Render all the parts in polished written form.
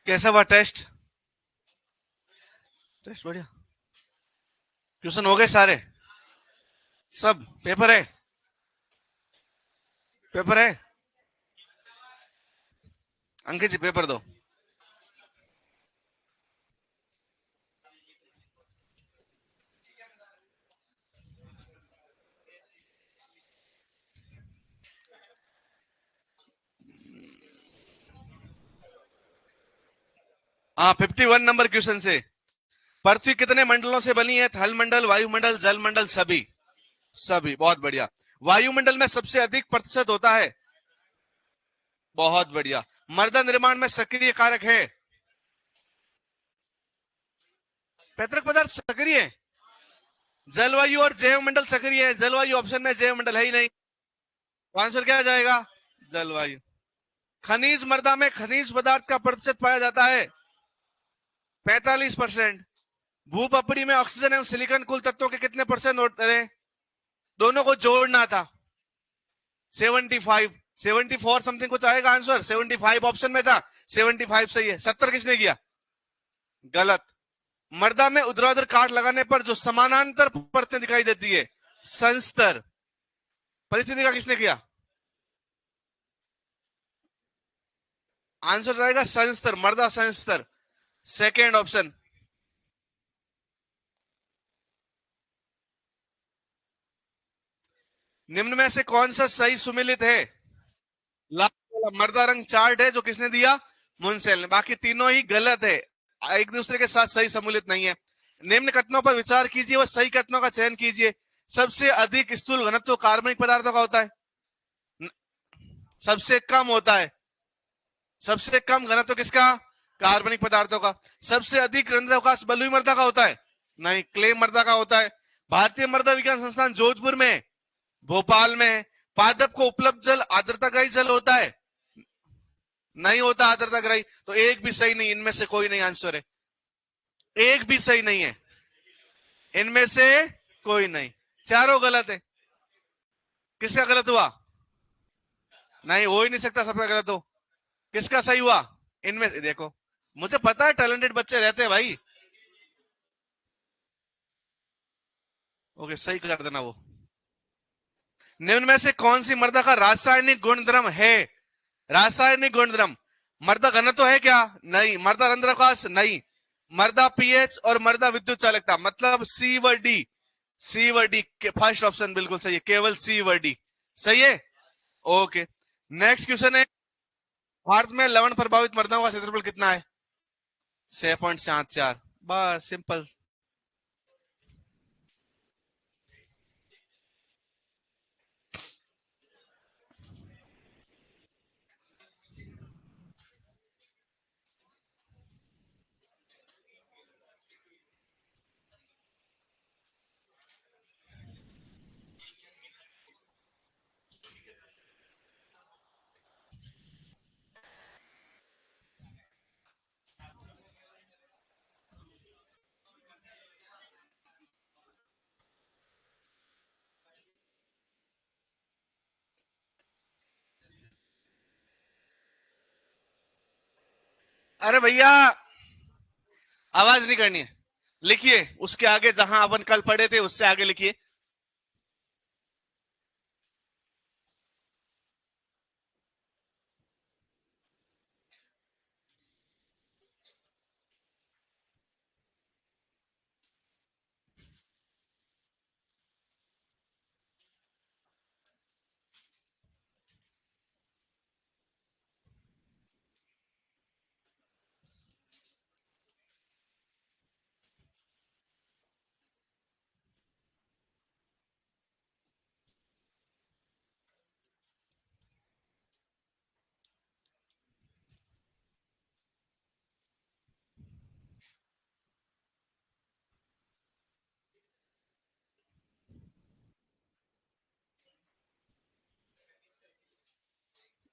कैसा हुआ test? Test बढ़िया। ट्यूशन हो गए सारे? सब पेपर है? पेपर है? अंकित जी पेपर दो। हाँ, 51 नंबर क्वेश्चन से। पृथ्वी कितने मंडलों से बनी है? थल मंडल, वायुमंडल, जल मंडल, सभी। सभी, बहुत बढ़िया। वायुमंडल में सबसे अधिक प्रतिशत होता है? बहुत बढ़िया। मृदा निर्माण में सक्रिय कारक है? पैतृक पदार्थ सक्रिय है? जलवायु और जैव मंडल सक्रिय है। जलवायु ऑप्शन में, जैव मंडल है ही नहीं। तो आंसर क्या जाएगा? जलवायु। खनिज मृदा में खनिज पदार्थ का प्रतिशत पाया जाता है? 45%। भूपपड़ी में ऑक्सीजन एवं सिलिकॉन कुल तत्वों के कितने परसेंट होते हैं? दोनों को जोड़ना था। 75, 74 समथिंग कुछ आएगा आंसर। 75 ऑप्शन में था, 75 सही है। 70 किसने किया? गलत। मृदा में ऊर्ध्वाधर काट लगाने पर जो समानांतर परतें दिखाई देती है, संस्तर। परिस्थिति का किसने किया? आंसर जाएगा संस्तर, मृदा संस्तर, सेकेंड ऑप्शन। निम्न में से कौन सा सही सुमेलित है? लाल वाला मृदा रंग चार्ट है जो किसने दिया? मुंसेल ने। बाकी तीनों ही गलत है, एक दूसरे के साथ सही सम्मिलित नहीं है। निम्न कथनों पर विचार कीजिए व सही कथनों का चयन कीजिए। सबसे अधिक स्थूल घनत्व कार्बनिक पदार्थों का होता है? सबसे कम होता है। सबसे कम घनत्व किसका? कार्बनिक पदार्थों का। सबसे अधिक रंध्रावकाश बलुई मृदा का होता है? नहीं, क्ले मृदा का होता है। भारतीय मृदा विज्ञान संस्थान जोधपुर में, भोपाल में पादप को उपलब्ध जल आर्द्रताग्रही जल होता है? नहीं होता आर्द्रताग्रही। तो एक भी सही नहीं, इनमें से कोई नहीं आंसर है। एक भी सही नहीं है, इनमें से कोई नहीं। चारों गलत है। किसका गलत हुआ? नहीं, हो ही नहीं सकता सबका गलत हो। किसका सही हुआ? इनमें से देखो, मुझे पता है टैलेंटेड बच्चे रहते हैं भाई। ओके, सही कर देना वो। निम्न में से कौन सी मृदा का रासायनिक गुणधर्म है? रासायनिक गुणधर्म। मृदा घनत्व है क्या? नहीं। मृदा रंध्रावकाश? नहीं। मृदा पीएच और मृदा विद्युत चालकता, मतलब सी व डी। सी व डी फर्स्ट ऑप्शन बिल्कुल सही है, केवल सी व डी सही है। ओके, नेक्स्ट क्वेश्चन है, भारत में लवण प्रभावित मृदाओं का क्षेत्रफल कितना है? 6.74। बस सिंपल। अरे भैया, आवाज नहीं करनी है, लिखिए उसके आगे जहां अपन कल पढ़े थे उससे आगे लिखिए।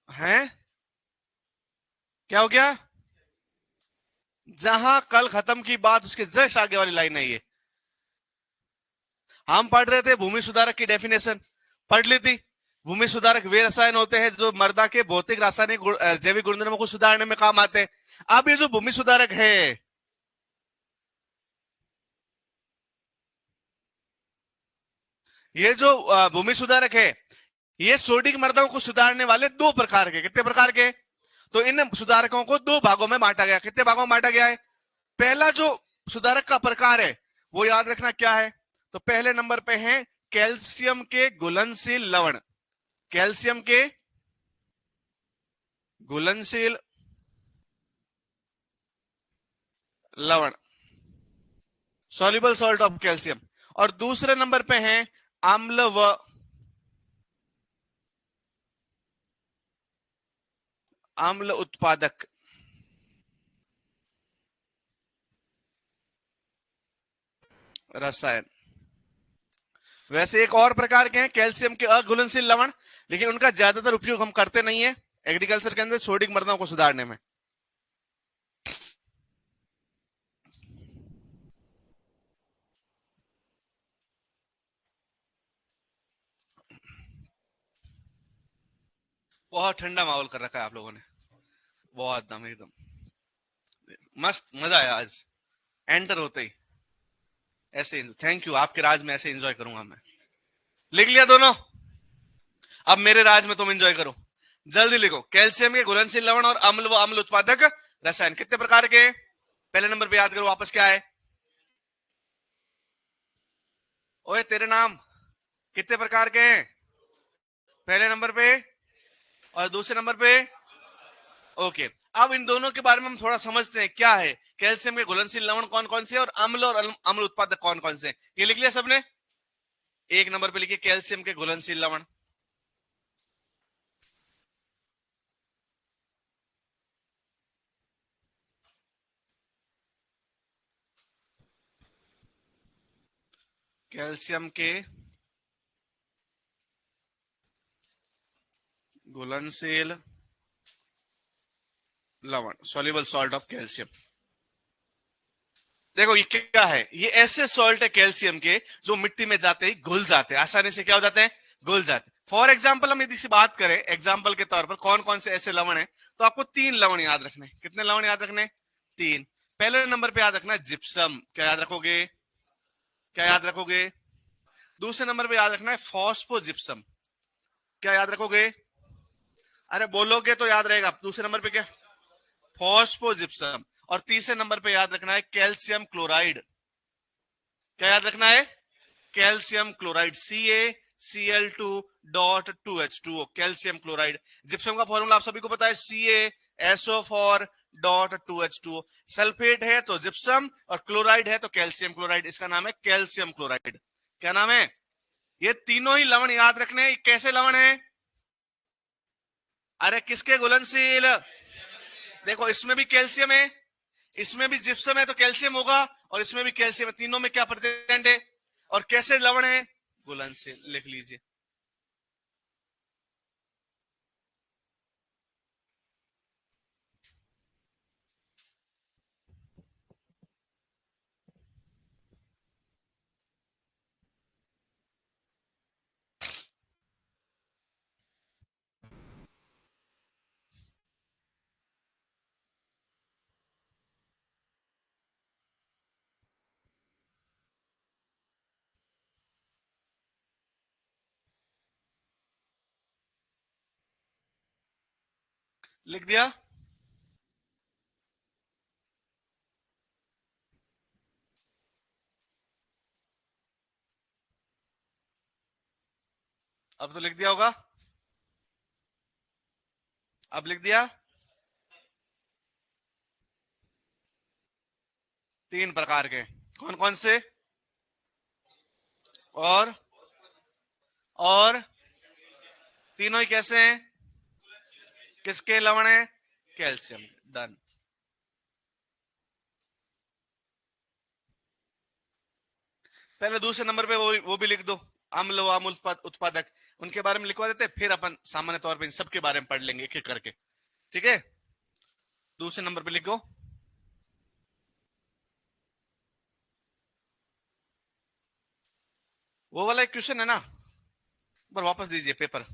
हैं? क्या हो गया? जहां कल खत्म की बात उसके जस्ट आगे वाली लाइन है ये। हम पढ़ रहे थे भूमि सुधारक की डेफिनेशन, पढ़ ली थी। भूमि सुधारक वे रसायन होते हैं जो मृदा के भौतिक, रासायनिक, जैविक गुणधर्मों को सुधारने में काम आते हैं। अब ये जो भूमि सुधारक है, ये जो भूमि सुधारक है, ये सोडिक मृदाओं को सुधारने वाले दो प्रकार के, कितने प्रकार के, तो इन सुधारकों को दो भागों में बांटा गया। कितने भागों में बांटा गया है? पहला जो सुधारक का प्रकार है वो याद रखना क्या है, तो पहले नंबर पे है कैल्शियम के घुलनशील लवण, कैल्शियम के घुलनशील लवण, सॉल्युबल सॉल्ट ऑफ कैल्शियम। और दूसरे नंबर पे है अम्ल व अम्ल उत्पादक रसायन। वैसे एक और प्रकार के हैं कैल्शियम के अघुलनशील लवण, लेकिन उनका ज्यादातर उपयोग हम करते नहीं है एग्रीकल्चर के अंदर सोडिक मृदाओं को सुधारने में। बहुत ठंडा माहौल कर रखा है आप लोगों ने, बहुत दम एकदम मस्त, मजा आया आज एंटर होते ही। ऐसे थैंक यू, आपके राज में ऐसे एंजॉय करूंगा मैं। लिख लिया दोनों? अब मेरे राज में तुम एंजॉय करो, जल्दी लिखो। कैल्शियम के घुलनशील लवण और अम्ल व अम्ल उत्पादक रसायन कितने प्रकार के? पहले नंबर पे याद करो वापस क्या है। ओए तेरे नाम कितने प्रकार के हैं पहले नंबर पे और दूसरे नंबर पे? ओके, अब इन दोनों के बारे में हम थोड़ा समझते हैं क्या है। कैल्शियम के घुलनशील लवण कौन कौन से और अम्ल और अम्ल उत्पादक कौन कौन से? ये लिख लिया सबने? एक नंबर पे लिखिए कैल्शियम के घुलनशील लवण। कैल्शियम के घुलनशील लवण, सॉल्युबल सॉल्ट ऑफ कैल्शियम। देखो ये क्या है, ये ऐसे सॉल्ट है कैल्शियम के जो मिट्टी में जाते ही घुल जाते हैं, आसानी से क्या हो जाते हैं, घुल जाते हैं। फॉर एग्जाम्पल हम यदि से बात करें एग्जाम्पल के तौर पर कौन कौन से ऐसे लवण है, तो आपको तीन लवण याद रखने। कितने लवण याद रखने? तीन। पहले नंबर पे याद रखना है जिप्सम, क्या याद रखोगे, क्या याद रखोगे? दूसरे नंबर पे याद रखना है फॉस्फोजिप्सम, क्या याद रखोगे? अरे बोलोगे तो याद रहेगा। दूसरे नंबर पे क्या? फॉस्फोजिप्सम। और तीसरे नंबर पे याद रखना है कैल्शियम क्लोराइड, क्या याद रखना है? Calcium chloride, CaCl2.2H2O, calcium chloride. Gypsum का फॉर्मूला आप सभी को पता है, CaSO4.2H2O। सल्फेट है तो जिप्सम और क्लोराइड है तो कैल्शियम क्लोराइड, इसका नाम है कैल्शियम क्लोराइड। क्या नाम है? ये तीनों ही लवण याद रखने हैं। कैसे लवण है? अरे किसके घुलनशील? देखो इसमें भी कैल्शियम है, इसमें भी जिप्सम है तो कैल्शियम होगा, और इसमें भी कैल्शियम है। तीनों में क्या प्रेजेंट है और कैसे लवण है? घुलनशील। लिख लीजिए। लिख दिया? अब तो लिख दिया होगा, अब लिख दिया। तीन प्रकार के कौन कौन से? और तीनों ही कैसे हैं? किसके लवण है? कैल्शियम। डन। पहले दूसरे नंबर पे वो भी लिख दो, अम्ल व अम्ल उत्पादक, उनके बारे में लिखवा देते, फिर अपन सामान्य तौर पे इन सबके बारे में पढ़ लेंगे एक एक करके, ठीक है? दूसरे नंबर पे लिखो वो वाला एक क्वेश्चन है ना, पर वापस दीजिए पेपर।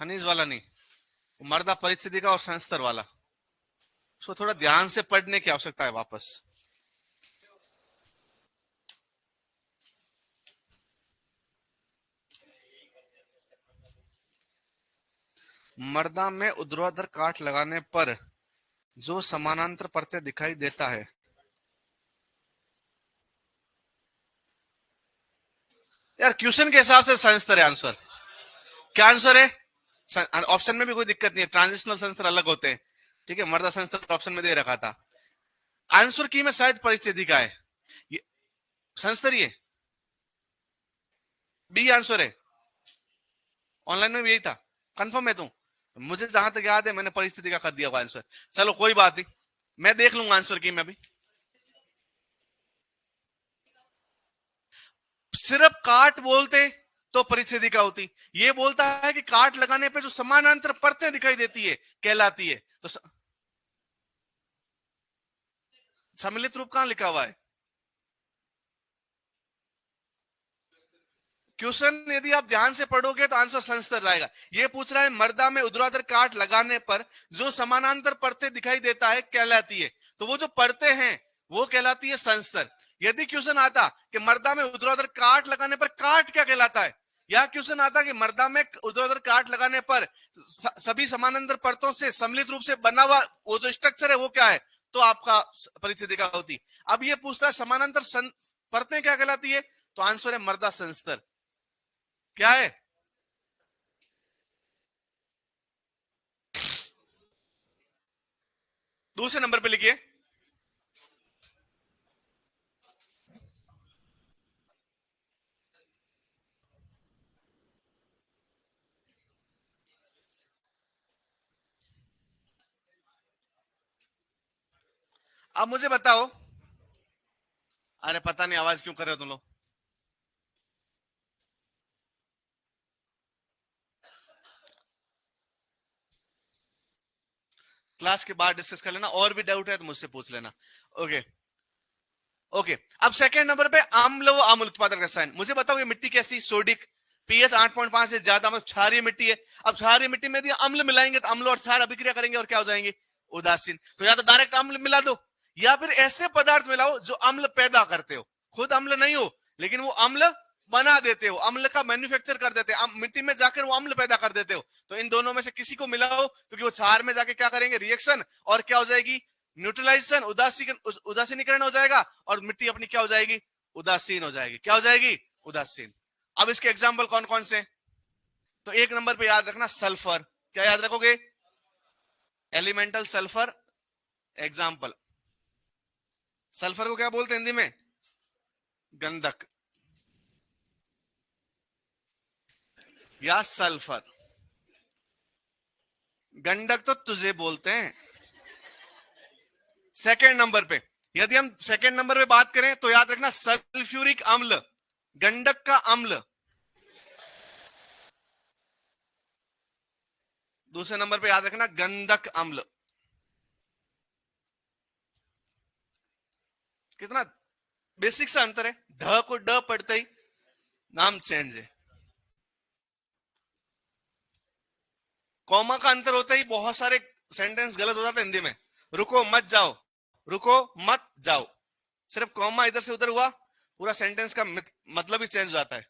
खनिज वाला नहीं, मर्दा परिस्थिति का और संस्तर वाला। उसको थोड़ा ध्यान से पढ़ने की आवश्यकता है वापस। मर्दा में ऊर्ध्वाधर काट लगाने पर जो समानांतर परतें दिखाई देता है, यार क्वेश्चन के हिसाब से संस्तर है आंसर। क्या आंसर है? ऑप्शन में भी कोई दिक्कत नहीं है, ट्रांजिशनल संस्तर अलग होते हैं, ठीक है। मर्दा संस्तर ऑप्शन में दे रखा था। आंसर की में शायद परिस्थिति का है ये, संस्तर ये बी आंसर है। ऑनलाइन में भी यही था, कंफर्म है तू? मुझे जहां तक याद है मैंने परिस्थिति का कर दिया हुआ आंसर। चलो कोई बात नहीं, मैं देख लूंगा आंसर की में भी। सिर्फ काट बोलते तो परिस्थिति का होती, ये बोलता है कि काट लगाने पे जो समानांतर परतें दिखाई देती है कहलाती है। तो सम्मिलित रूप कहां लिखा हुआ है? क्वेश्चन यदि आप ध्यान से पढ़ोगे तो आंसर संस्तर जाएगा। ये पूछ रहा है मर्दा में ऊर्ध्वाधर काट लगाने पर जो समानांतर परतें दिखाई देता है कहलाती है, तो वो जो परतें हैं वो कहलाती है संस्तर। यदि क्वेश्चन आता कि मर्दा में ऊर्ध्वाधर काट लगाने पर काट क्या कहलाता है, या क्वेश्चन आता कि मर्दा में ऊर्ध्वाधर काट लगाने पर सभी समानांतर परतों से सम्मिलित रूप से बना हुआ वो जो स्ट्रक्चर है वो क्या है, तो आपका परिस्थिति का होती। अब ये पूछता है समानांतर परतें क्या कहलाती है, तो आंसर है मर्दा संस्तर। क्या है? दूसरे नंबर पे लिखिए। अब मुझे बताओ, अरे पता नहीं आवाज क्यों कर रहे हो तुम लोग। क्लास के बाद डिस्कस कर लेना, और भी डाउट है तो मुझसे पूछ लेना। Okay okay. अब सेकंड नंबर पे अम्ल व अम्ल उत्पादक रसायन। मुझे बताओ ये मिट्टी कैसी? सोडिक, पीएच 8.5 से ज्यादा, मतलब क्षारीय मिट्टी है। अब क्षारीय मिट्टी में यदि अम्ल मिलाएंगे तो अम्ल और क्षार अभिक्रिया करेंगे और क्या हो जाएंगे? उदासीन। तो या तो डायरेक्ट अम्ल मिला दो, या फिर ऐसे पदार्थ मिलाओ जो अम्ल पैदा करते हो, खुद अम्ल नहीं हो लेकिन वो अम्ल बना देते हो, अम्ल का मैन्युफैक्चर कर देते हो, मिट्टी में जाकर वो अम्ल पैदा कर देते हो। तो इन दोनों में से किसी को मिलाओ, क्योंकि वो क्षार में जाके क्या करेंगे? रिएक्शन, और क्या हो जाएगी? न्यूट्रलाइजेशन, उदासीनीकरण हो जाएगा, और मिट्टी अपनी क्या हो जाएगी? उदासीन हो जाएगी। क्या हो जाएगी? उदासीन। अब इसके एग्जाम्पल कौन कौन से? तो एक नंबर पे याद रखना सल्फर। क्या याद रखोगे? Elemental sulphur. एग्जाम्पल, सल्फर को क्या बोलते हैं हिंदी में? गंधक या सल्फर। गंधक तो तुझे बोलते हैं। सेकेंड नंबर पे, यदि हम सेकेंड नंबर पे बात करें तो याद रखना सल्फ्यूरिक अम्ल, गंधक का अम्ल। दूसरे नंबर पे याद रखना गंधक अम्ल। कितना बेसिक सा अंतर है, ध को ड पढ़ते ही नाम चेंज है। कॉमा का अंतर होता ही बहुत सारे सेंटेंस गलत हो जाते हैं हिंदी में। रुको मत जाओ, रुको मत जाओ, सिर्फ कॉमा इधर से उधर हुआ पूरा सेंटेंस का मतलब ही चेंज हो जाता है।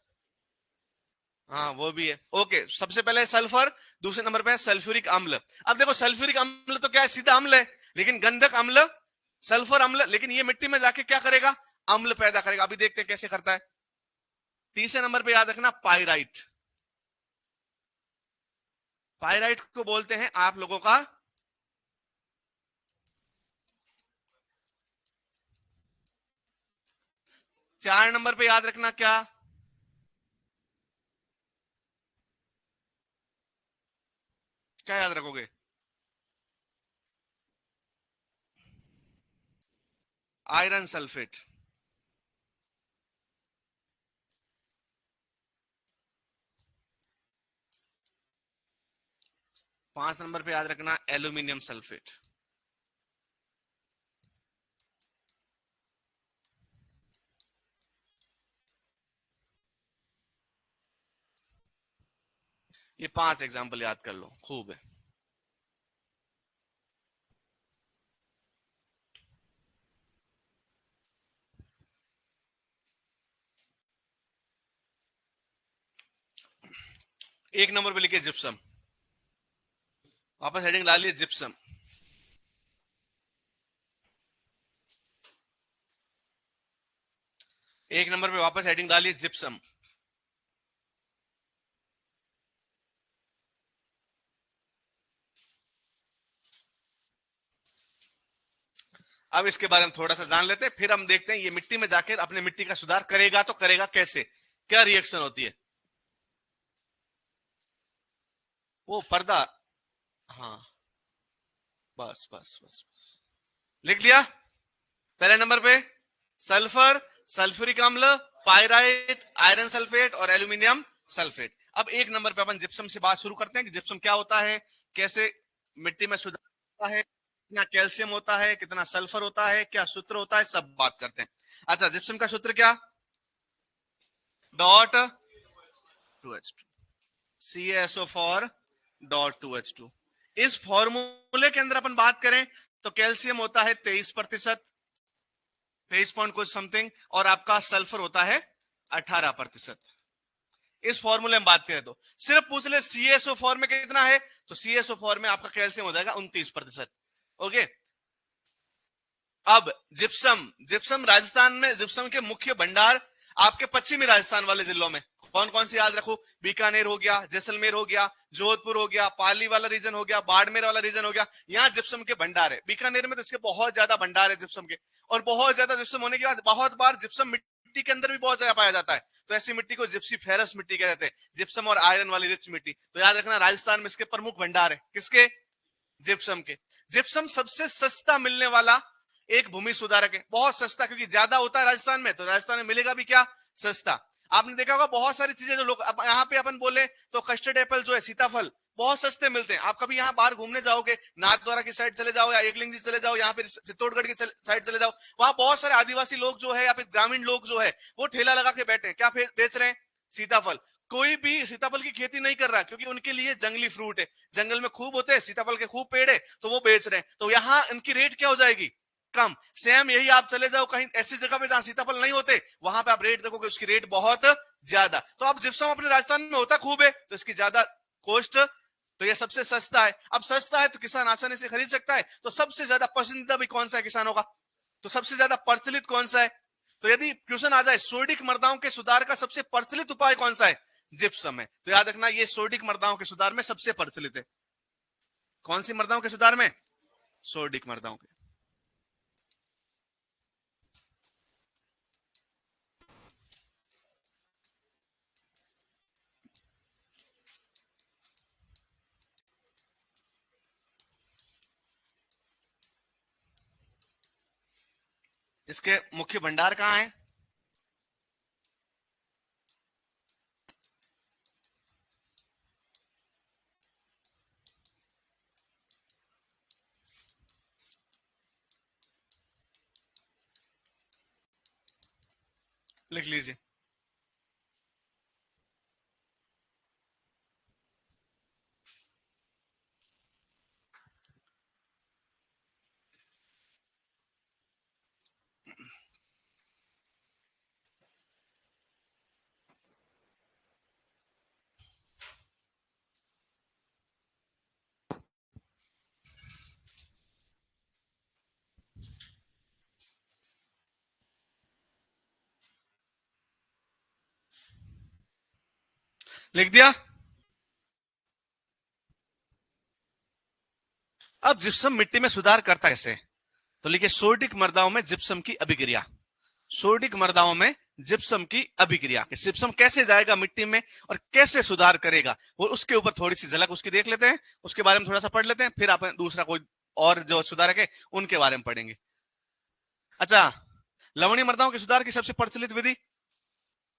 हाँ वो भी है। ओके, सबसे पहले सल्फर, दूसरे नंबर पे है सल्फ्यूरिक अम्ल। अब देखो सल्फ्यूरिक अम्ल तो क्या है? सीधा अम्ल है। लेकिन गंधक अम्ल, सल्फर अम्ल, लेकिन ये मिट्टी में जाके क्या करेगा? अम्ल पैदा करेगा। अभी देखते हैं कैसे करता है। तीसरे नंबर पे याद रखना पायराइट। पायराइट को बोलते हैं आप लोगों का, चार नंबर पे याद रखना क्या? क्या याद रखोगे? Iron sulphate. पांच नंबर पे याद रखना एल्यूमिनियम सल्फेट। ये 5 एग्जाम्पल याद कर लो, खूब है। एक नंबर पे लिखिए जिप्सम, वापस हेडिंग डालिए जिप्सम। एक नंबर पे वापस हेडिंग डालिए जिप्सम। अब इसके बारे में थोड़ा सा जान लेते हैं, फिर हम देखते हैं ये मिट्टी में जाकर अपने मिट्टी का सुधार करेगा तो करेगा कैसे, क्या रिएक्शन होती है। वो पर्दा, हाँ, बस बस बस बस, लिख लिया। पहले नंबर पे सल्फर, सल्फ्यूरिक अम्ल, पायराइट, आयरन सल्फेट और एल्यूमिनियम सल्फेट। अब एक नंबर पे अपन जिप्सम से बात शुरू करते हैं कि जिप्सम क्या होता है, कैसे मिट्टी में सुधार होता है, कितना कैल्शियम होता है, कितना सल्फर होता है, क्या सूत्र होता है, सब बात करते हैं। अच्छा, जिप्सम का सूत्र क्या, dot 2H2, CaSO4 dot 2H2। इस फॉर्मूले के अंदर अपन बात करें तो कैल्शियम होता है 23%, 23 पॉइंट कुछ समथिंग, और आपका सल्फर होता है 18%। इस फॉर्मूले में बात करें तो सिर्फ पूछ ले CaSO4 में कितना है, तो CaSO4 में आपका कैल्शियम हो जाएगा 29%। ओके, अब जिप्सम, जिप्सम राजस्थान में जिप्सम के मुख्य भंडार आपके पश्चिमी राजस्थान वाले जिलों में कौन कौन से याद रखो, बीकानेर हो गया, जैसलमेर हो गया, जोधपुर हो गया, पाली वाला रीजन हो गया, बाड़मेर वाला रीजन हो गया, यहाँ जिप्सम के भंडार है। बीकानेर में तो इसके बहुत ज्यादा भंडार है जिप्सम के, और बहुत ज्यादा जिप्सम होने के बाद बहुत बार जिप्सम मिट्टी के अंदर भी बहुत जगह पाया जाता है, तो ऐसी मिट्टी को जिप्सी फेरस मिट्टी कहते हैं, जिप्सम और आयरन वाली रिच मिट्टी। तो याद रखना राजस्थान में इसके प्रमुख भंडार है, किसके, जिप्सम के। जिप्सम सबसे सस्ता मिलने वाला एक भूमि सुधारक है, बहुत सस्ता, क्योंकि ज्यादा होता है राजस्थान में, तो राजस्थान में मिलेगा भी क्या, सस्ता। आपने देखा होगा बहुत सारी चीजें जो लोग यहाँ पे अपन बोले तो कस्टर्ड एप्पल जो है, सीताफल, बहुत सस्ते मिलते हैं। आप कभी यहाँ बाहर घूमने जाओगे, नाथद्वारा की साइड चले जाओ या एकलिंग जी चले जाओ, यहाँ पे चित्तौड़गढ़ की साइड चले जाओ, वहां बहुत सारे आदिवासी लोग जो है या फिर ग्रामीण लोग जो है वो ठेला लगा के बैठे हैं, क्या बेच रहे हैं, सीताफल। कोई भी सीताफल की खेती नहीं कर रहा, क्योंकि उनके लिए जंगली फ्रूट है, जंगल में खूब होते हैं सीताफल के, खूब पेड़ है, तो वो बेच रहे हैं, तो यहाँ इनकी रेट क्या हो जाएगी, कम। सेम यही आप चले जाओ कहीं ऐसी जगह पे जहां सीताफल नहीं होते, वहां पे आप रेट देखोगे उसकी रेट बहुत ज्यादा। तो अब जिप्सम अपने राजस्थान में होता खूब है, तो इसकी ज्यादा कॉस्ट, तो ये सबसे सस्ता है। अब सस्ता है तो किसान आसानी से खरीद सकता है, तो सबसे ज्यादा पसंदीदा भी कौन सा है किसानों का, तो सबसे ज्यादा प्रचलित कौन सा है, तो यदि क्वेश्चन आ जाए सोडिक मृदाओं के सुधार का सबसे प्रचलित उपाय कौन सा है, जिप्सम है, तो याद रखना ये सोडिक मृदाओं के सुधार में सबसे प्रचलित है। कौन सी मृदाओं के सुधार में, सोडिक मृदाओं के। इसके मुख्य भंडार कहां है, लिख लीजिए। लिख दिया। अब जिप्सम मिट्टी में सुधार करता कैसे, तो लिखिए सोडिक मृदाओं में जिप्सम की अभिक्रिया, सोडिक मृदाओं में जिप्सम की अभिक्रिया, जिप्सम कैसे जाएगा मिट्टी में और कैसे सुधार करेगा, वो उसके ऊपर थोड़ी सी झलक उसकी देख लेते हैं, उसके बारे में थोड़ा सा पढ़ लेते हैं, फिर आप दूसरा कोई और जो सुधारक है उनके बारे में पढ़ेंगे। अच्छा, लवणीय मृदाओं के सुधार की सबसे प्रचलित विधि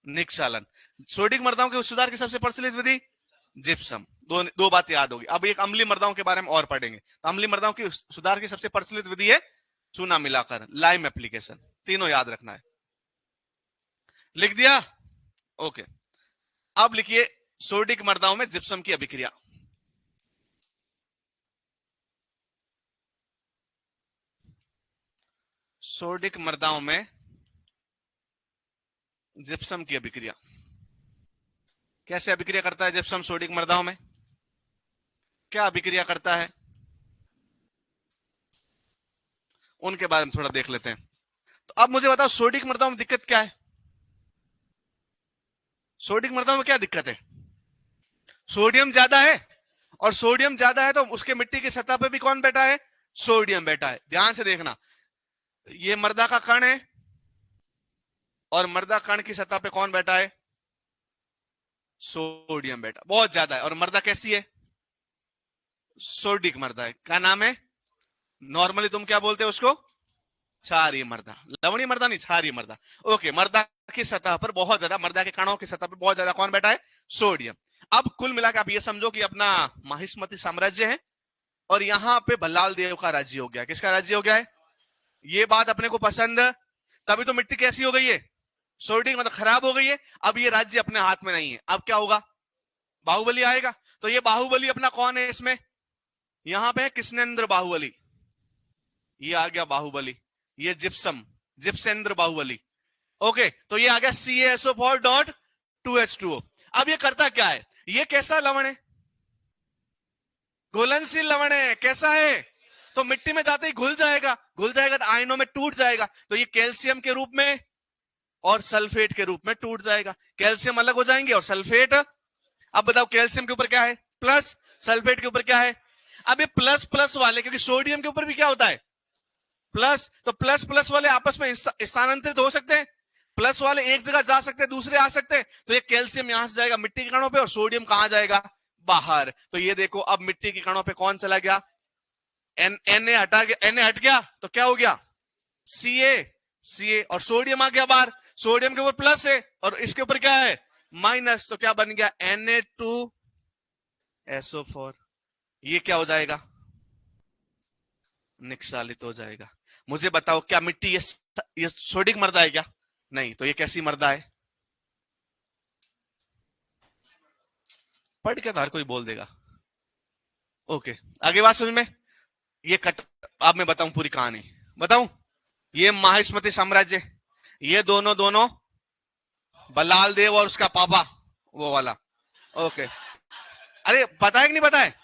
निक्षालन, सोडिक मृदाओं के सुधार की सबसे प्रचलित विधि जिप्सम। दो बात याद होगी। अब एक अम्लीय मृदाओं के बारे में और पढ़ेंगे, तो अम्लीय मृदाओं की सुधार की सबसे प्रचलित विधि है चूना मिलाकर, लाइम एप्लीकेशन, तीनों याद रखना है। लिख दिया, ओके। अब लिखिए सोडिक मृदाओं में जिप्सम की अभिक्रिया। सोडिक मृदाओं में जिप्सम की अभिक्रिया। कैसे अभिक्रिया करता है जिप्सम सोडिक मृदाओं में? क्या अभिक्रिया करता है, उनके बारे में थोड़ा देख लेते हैं। तो अब मुझे बताओ सोडिक मृदाओं में दिक्कत क्या है? सोडिक मृदाओं में क्या दिक्कत है? सोडियम ज्यादा है, और सोडियम ज्यादा है तो उसके मिट्टी की सतह पे भी कौन बैठा है? सोडियम बैठा है। ध्यान से देखना, ये मृदा का कण है और मृदा कण की सतह पे कौन बैठा है? सोडियम बैठा, बहुत ज्यादा है। और मृदा कैसी है? सोडिक मृदा है। क्या नाम है? नॉर्मली तुम क्या बोलते हो उसको? क्षारीय मृदा। लवणीय मृदा नहीं, क्षारीय मृदा। ओके, मृदा की सतह पर बहुत ज्यादा, मृदा के कणों की सतह पर बहुत ज्यादा कौन बैठा है? सोडियम। अब कुल मिलाकर आप ये समझो कि अपना माहिष्मती साम्राज्य है और यहां पे भल्लाल देव का राज्य हो गया। किसका राज्य हो गया है? ये बात अपने को पसंद, तभी तो मिट्टी कैसी हो गई है? सोडिक, मतलब खराब हो गई है। अब ये राज्य अपने हाथ में नहीं है, अब क्या होगा? बाहुबली आएगा। तो ये बाहुबली अपना कौन है इसमें? यहां पे है कृष्णेंद्र बाहुबली, ये आ गया बाहुबली। ये जिप्सम, जिप्सेंद्र बाहुबली। ओके, तो ये आ गया CaSO4.2H2O। अब ये करता क्या है? ये कैसा लवण है? घुलनशील लवण है। कैसा है? तो मिट्टी में जाते ही घुल जाएगा, घुल जाएगा तो आयनों में टूट जाएगा। तो ये कैल्शियम के रूप में और सल्फेट के रूप में टूट जाएगा। कैल्शियम अलग हो जाएंगे और सल्फेट। अब बताओ कैल्शियम के ऊपर क्या है? प्लस। सल्फेट के ऊपर क्या है? अब ये प्लस प्लस वाले, क्योंकि सोडियम के ऊपर भी क्या होता है? प्लस। तो प्लस प्लस वाले आपस में स्थानांतरित हो सकते हैं। प्लस वाले एक जगह जा सकते हैं, दूसरे आ सकते हैं। तो ये कैल्शियम यहां से जाएगा मिट्टी के कणों पे और सोडियम कहां जाएगा? बाहर। तो ये देखो, अब मिट्टी के कणों पे कौन चला गया? Na हटा गया, Na हट गया तो क्या हो गया? Ca और सोडियम आ गया बाहर। सोडियम के ऊपर प्लस है और इसके ऊपर क्या है? माइनस। तो क्या बन गया? Na2SO4। ये क्या हो जाएगा? निक्षालित हो जाएगा। मुझे बताओ, क्या मिट्टी ये सोडिक मृदा है क्या? नहीं। तो ये कैसी मृदा है? पढ़ के तो हर कोई बोल देगा। ओके, आगे बात समझ में। ये कट, अब मैं बताऊं पूरी कहानी, बताऊं। ये माहिष्मती साम्राज्य, ये दोनों बल्लाल देव और उसका पापा, वो वाला। ओके, अरे पता है कि नहीं पता है?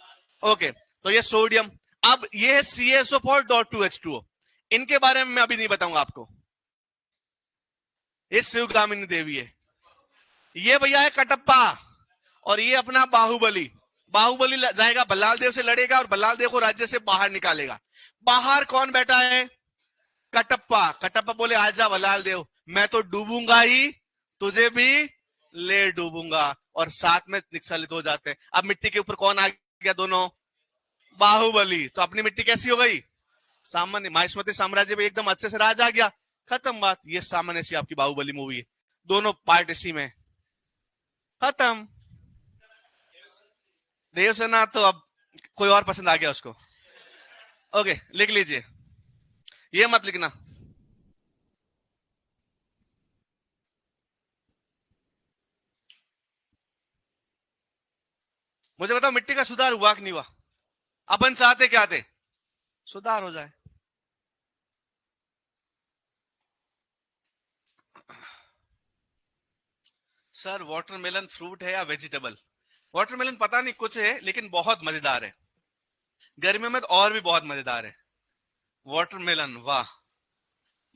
ओके, तो ये सोडियम। अब ये है CaSO4.2H2O। इनके बारे में मैं अभी नहीं बताऊंगा आपको। ये शिवगामिनी देवी है, ये भैया है कटप्पा, और ये अपना बाहुबली। बाहुबली जाएगा बल्लाल देव से लड़ेगा और बल्लाल देव को राज्य से बाहर निकालेगा। बाहर कौन बैठा है? कटप्पा। कटप्पा बोले आजा बल्लाल देव, मैं तो डूबूंगा ही, तुझे भी ले डूबूंगा। और साथ में निक्षालित हो जाते हैं। अब मिट्टी के ऊपर कौन आ गया? दोनों बाहुबली। तो अपनी मिट्टी कैसी हो गई? सामान्य। माहिष्मती साम्राज्य में एकदम अच्छे से राज आ गया, खत्म बात। ये सामान्य सी आपकी बाहुबली मूवी है, दोनों पार्ट इसी में, खत्म। देवसेना तो अब कोई और पसंद आ गया उसको। ओके, लिख लीजिए, ये मत लिखना। मुझे बताओ मिट्टी का सुधार हुआ कि नहीं हुआ? अपन चाहते क्या थे? सुधार हो जाए। सर वाटरमेलन फ्रूट है या वेजिटेबल? वाटरमेलन पता नहीं, कुछ है लेकिन बहुत मजेदार है। गर्मियों में तो और भी बहुत मजेदार है वाटरमेलन, वाह।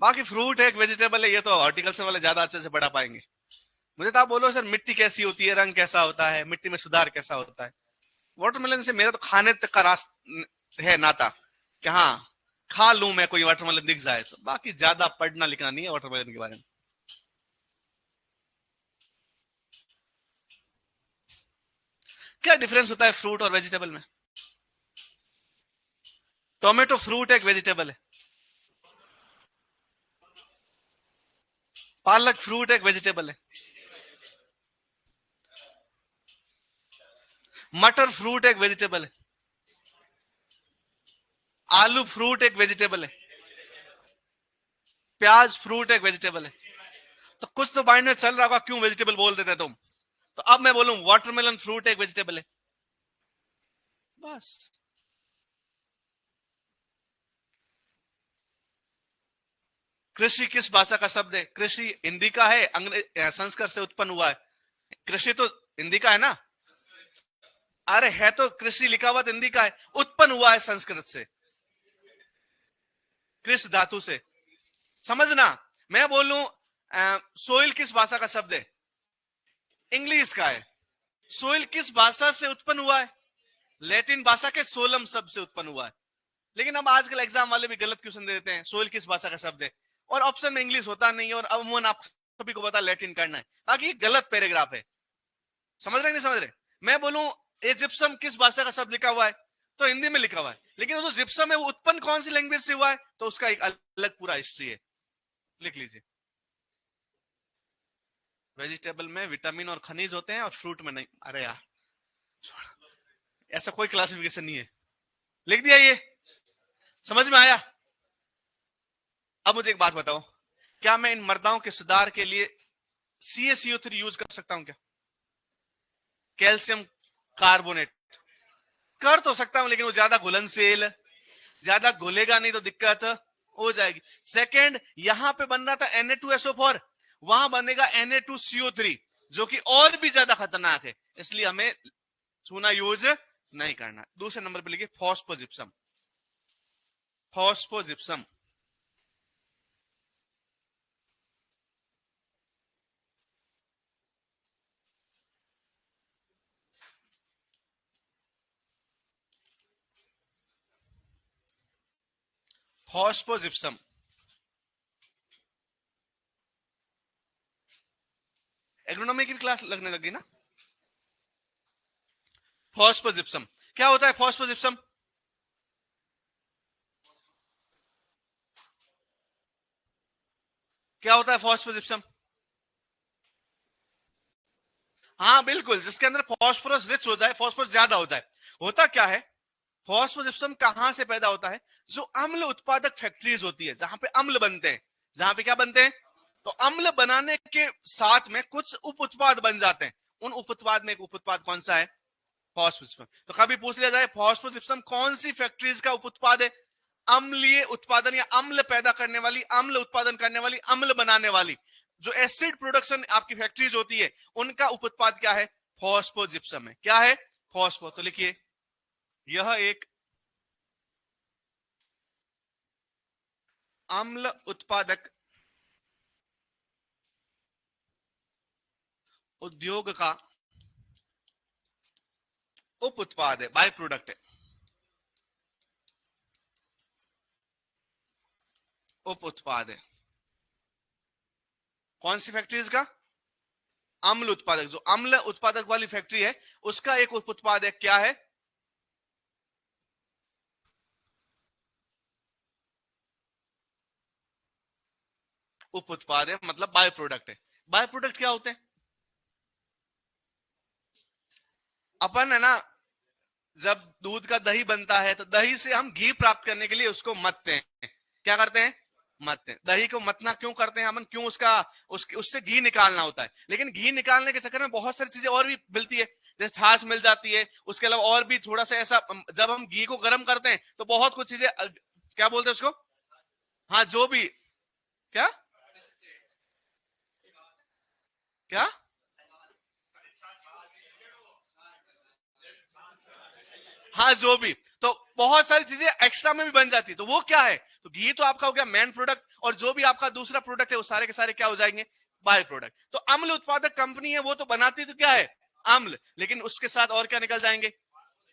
बाकी फ्रूट है, एक वेजिटेबल है, ये तो हॉर्टिकल्चर वाले ज्यादा अच्छे से पढ़ा पाएंगे। मुझे तो आप बोलो सर मिट्टी कैसी होती है, रंग कैसा होता है, मिट्टी में सुधार कैसा होता है। वाटरमेलन से मेरा तो खाने तक का रास्ता है नाता, कि हाँ खा लूं मैं, कोई वाटरमेलन दिख जाए तो। बाकी ज्यादा पढ़ना लिखना नहीं है वाटरमेलन के बारे में। क्या डिफरेंस होता है फ्रूट और वेजिटेबल में? टोमेटो फ्रूट है, एक वेजिटेबल है। पालक फ्रूट है, एक वेजिटेबल है। मटर फ्रूट एक वेजिटेबल है। आलू फ्रूट एक वेजिटेबल है। प्याज फ्रूट एक वेजिटेबल है। तो कुछ तो माइंड में चल रहा होगा, क्यों वेजिटेबल बोल देते तुम? तो अब मैं बोलूं वाटरमेलन फ्रूट एक वेजिटेबल है, बस। कृषि किस भाषा का शब्द है? कृषि हिंदी का है, संस्कृत से उत्पन्न हुआ है। कृषि तो हिंदी का है ना? अरे है तो, कृषि लिखा हुआ तो हिंदी का है, उत्पन्न हुआ है संस्कृत से, कृष धातु से। समझना, मैं बोलूं सोइल किस भाषा का शब्द है? इंग्लिश का है। सोइल किस भाषा से उत्पन्न हुआ है? लैटिन भाषा के सोलम शब्द से उत्पन्न हुआ है। लेकिन अब आजकल एग्जाम वाले भी गलत क्वेश्चन दे देते हैं, सोइल किस भाषा का शब्द है, और ऑप्शन में इंग्लिश होता नहीं है, और अमूमन आप सभी को पता लैटिन करना है, बाकी गलत पैराग्राफ है। समझ रहे नहीं समझ रहे? मैं बोलूं ए जिप्सम किस भाषा का शब्द लिखा हुआ है, तो हिंदी में लिखा हुआ है, लेकिन जो जिप्सम है वो उत्पन्न कौन सी लैंग्वेज से हुआ है, तो उसका एक अलग पूरा हिस्ट्री है, लिख लीजिए। वेजिटेबल में विटामिन और खनिज होते हैं, और फ्रूट में नहीं। अरे यार, ऐसा कोई क्लासिफिकेशन नहीं है, लिख दिया ये। समझ में आया? अब मुझे एक बात बताओ, क्या मैं इन मर्दाओं के सुधार के लिए CaCO3 यूज कर सकता हूं क्या? कैल्शियम कार्बोनेट कर तो सकता हूं, लेकिन वो ज्यादा घुलनशील, ज्यादा घुलेगा नहीं तो दिक्कत हो जाएगी। सेकंड, यहां पे बन रहा था Na2SO4, वहां बनेगा Na2CO3, जो कि और भी ज्यादा खतरनाक है, इसलिए हमें चूना यूज नहीं करना। दूसरे नंबर पे लिखिए फॉस्फोजिप्सम। फॉस्फोजिप्सम फॉस्फोजिप्सम एग्रोनॉमी की क्लास लगने लगी ना? फॉस्फोजिप्सम क्या होता है? फॉस्फोजिप्सम क्या होता है? फॉस्फोजिप्सम, हाँ बिल्कुल, जिसके अंदर फॉस्फोरस रिच हो जाए, फॉस्फोरस ज्यादा हो जाए। होता क्या है, फॉस्फोजिप्सम कहां से पैदा होता है? जो अम्ल उत्पादक फैक्ट्रीज होती है, जहां पे अम्ल बनते हैं, जहां पे क्या बनते हैं, तो अम्ल बनाने के साथ में कुछ उप उत्पाद बन जाते हैं। उन उप उत्पाद में एक उप उत्पाद कौन सा है? फॉस्फोजिप्सम। तो कभी पूछ लिया जाए फॉस्फोजिप्सम कौन सी फैक्ट्रीज का उप उत्पाद है? अम्लीय उत्पादन, या अम्ल पैदा करने वाली, अम्ल उत्पादन करने वाली, अम्ल बनाने वाली जो एसिड प्रोडक्शन आपकी फैक्ट्रीज होती है, उनका उप उत्पाद क्या है? फॉस्फोजिप्सम है। क्या है? फॉस्फो। तो लिखिए, यह एक अम्ल उत्पादक उद्योग का उप उत्पाद है, बाय प्रोडक्ट है, उप उत्पाद है। कौन सी फैक्ट्रीज का? अम्ल उत्पादक, जो अम्ल उत्पादक वाली फैक्ट्री है उसका एक उप उत्पाद है। क्या है? उप उत्पाद है, मतलब बाय प्रोडक्ट है। बाय प्रोडक्ट क्या होते हैं? अपन है ना, जब दूध का दही बनता है तो दही से हम घी प्राप्त करने के लिए उसको मथते हैं। क्या करते हैं? मथते हैं। दही को मथना क्यों करते हैं अपन? क्यों? उससे घी निकालना होता है। लेकिन घी निकालने के चक्कर में बहुत सारी चीजें और भी मिलती है, जैसे छाछ मिल जाती है, उसके अलावा और भी थोड़ा सा ऐसा, जब हम घी को गर्म करते हैं तो बहुत कुछ चीजें, क्या बोलते हैं उसको, हाँ जो भी, क्या क्या हाँ जो भी, तो बहुत सारी चीजें एक्स्ट्रा में भी बन जाती है। तो वो क्या है? तो घी तो आपका हो गया मेन प्रोडक्ट, और जो भी आपका दूसरा प्रोडक्ट है वो सारे के सारे क्या हो जाएंगे? By product. तो अम्ल उत्पादक कंपनी है, वो तो बनाती तो क्या है? अम्ल, लेकिन उसके साथ और क्या निकल जाएंगे?